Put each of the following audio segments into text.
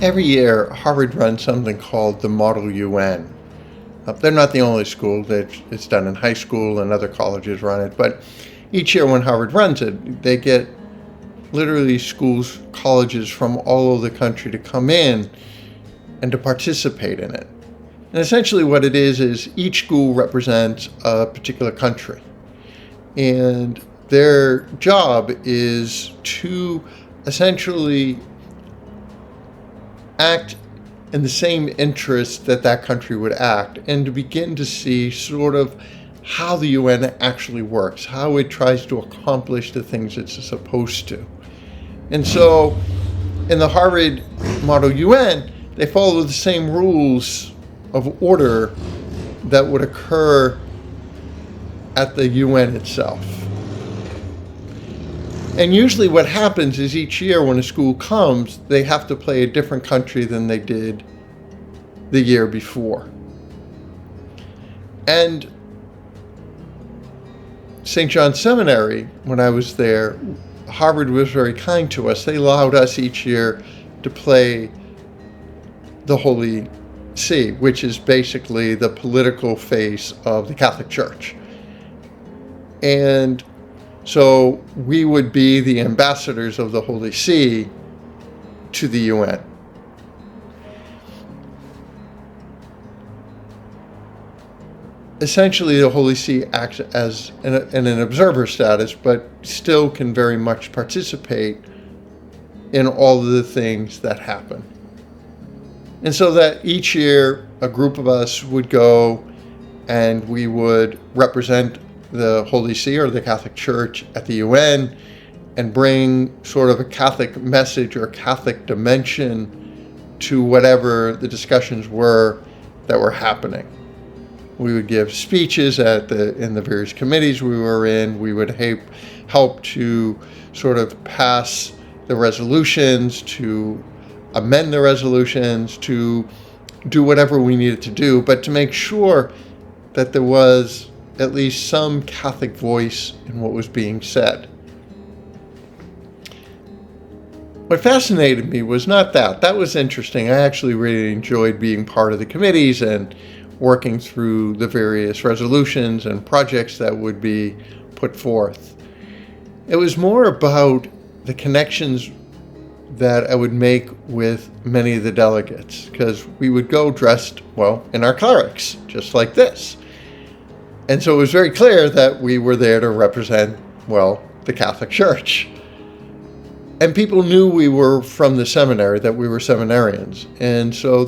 Every year, Harvard runs something called the Model UN. They're not the only school. It's done in high school and other colleges run it. But each year when Harvard runs it, they get literally schools, colleges from all over the country to come in and to participate in it. And essentially what it is each school represents a particular country. And their job is to essentially act in the same interest that that country would act, and to begin to see sort of how the UN actually works, how it tries to accomplish the things it's supposed to. And so in the Harvard Model UN, they follow the same rules of order that would occur at the UN itself. And usually what happens is each year when a school comes, they have to play a different country than they did the year before. And St. John's Seminary, when I was there, Harvard was very kind to us. They allowed us each year to play the Holy See, which is basically the political face of the Catholic Church. And so we would be the ambassadors of the Holy See to the UN. Essentially, the Holy See acts as in an observer status, but still can very much participate in all of the things that happen. And so that each year, a group of us would go and we would represent the Holy See or the Catholic Church at the UN and bring sort of a Catholic message or Catholic dimension to whatever the discussions were that were happening. We would give speeches in the various committees we were in. We would help to sort of pass the resolutions, to amend the resolutions, to do whatever we needed to do, but to make sure that there was at least some Catholic voice in what was being said. What fascinated me was not that. That was interesting. I actually really enjoyed being part of the committees and working through the various resolutions and projects that would be put forth. It was more about the connections that I would make with many of the delegates, because we would go dressed, in our clerics, just like this. And so it was very clear that we were there to represent, the Catholic Church. And people knew we were from the seminary, that we were seminarians. And so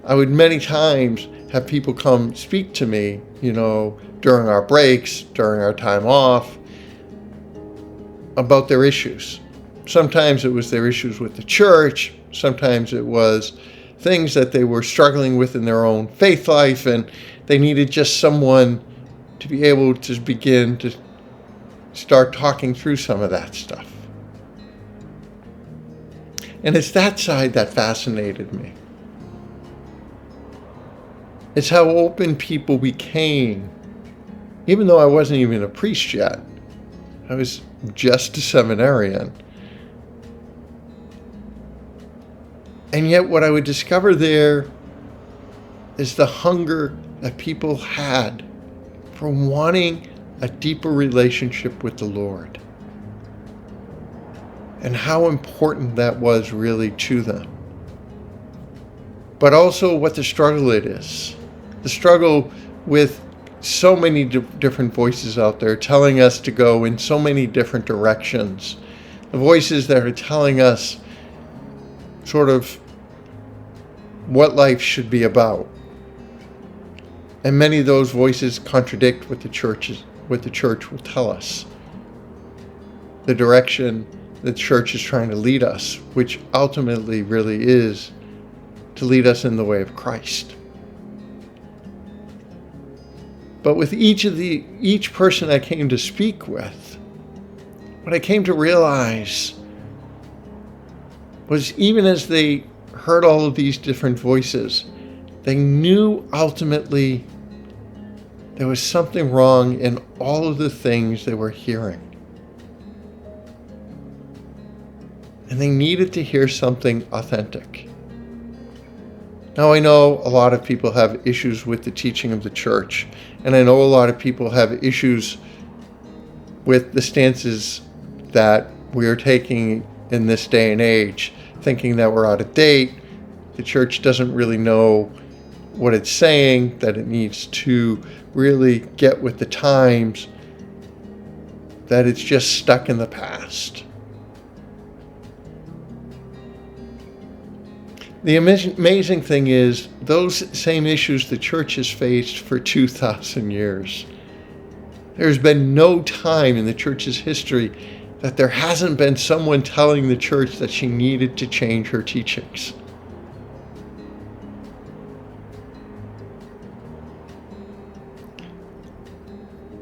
I would many times have people come speak to me, during our breaks, during our time off, about their issues. Sometimes it was their issues with the church. Sometimes it was things that they were struggling with in their own faith life, and they needed just someone to be able to begin to start talking through some of that stuff. And it's that side that fascinated me. It's how open people became, even though I wasn't even a priest yet. I was just a seminarian. And yet what I would discover there is the hunger that people had for wanting a deeper relationship with the Lord, and how important that was really to them. But also what the struggle it is. The struggle with so many different voices out there telling us to go in so many different directions. The voices that are telling us sort of what life should be about. And many of those voices contradict what the church will tell us. The direction the church is trying to lead us, which ultimately really is to lead us in the way of Christ. But with each person I came to speak with, what I came to realize was, even as they heard all of these different voices, they knew ultimately there was something wrong in all of the things they were hearing. And they needed to hear something authentic. Now, I know a lot of people have issues with the teaching of the church, and I know a lot of people have issues with the stances that we are taking in this day and age, thinking that we're out of date, the church doesn't really know what it's saying, that it needs to really get with the times, that it's just stuck in the past. The amazing thing is, those same issues the church has faced for 2,000 years. There's been no time in the church's history that there hasn't been someone telling the church that she needed to change her teachings.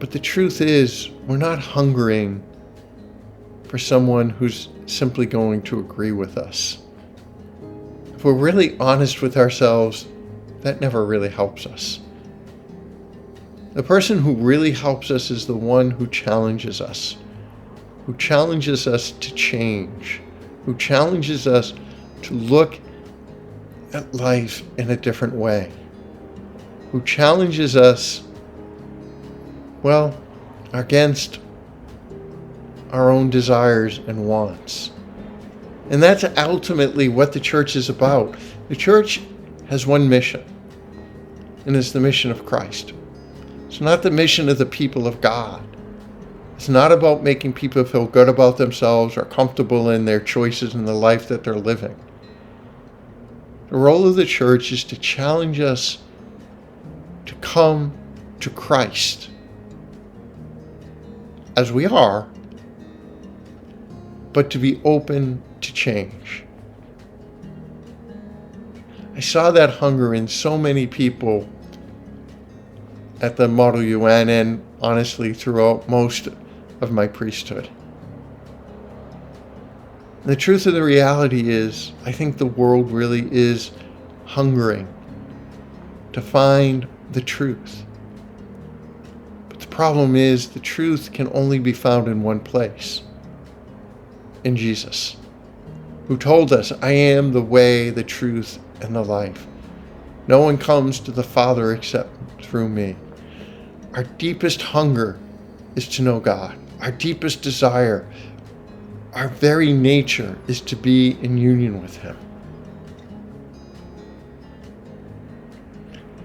But the truth is, we're not hungering for someone who's simply going to agree with us. If we're really honest with ourselves, that never really helps us. The person who really helps us is the one who challenges us to change, who challenges us to look at life in a different way, who challenges us, well, against our own desires and wants. And that's ultimately what the church is about. The church has one mission, and it's the mission of Christ. It's not the mission of the people of God. It's not about making people feel good about themselves or comfortable in their choices and the life that they're living. The role of the church is to challenge us to come to Christ as we are, but to be open to change. I saw that hunger in so many people at the Model UN and honestly throughout most of my priesthood. The truth of the reality is, I think the world really is hungering to find the truth. But the problem is, the truth can only be found in one place, in Jesus, who told us, I am the way, the truth, and the life. No one comes to the Father except through me. Our deepest hunger is to know God. Our deepest desire, our very nature, is to be in union with Him.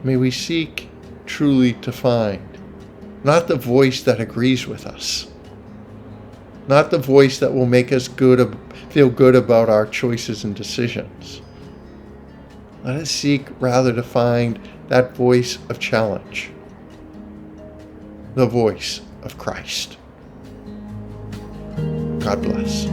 May we seek truly to find not the voice that agrees with us, not the voice that will make us feel good about our choices and decisions. Let us seek rather to find that voice of challenge, the voice of Christ. God bless.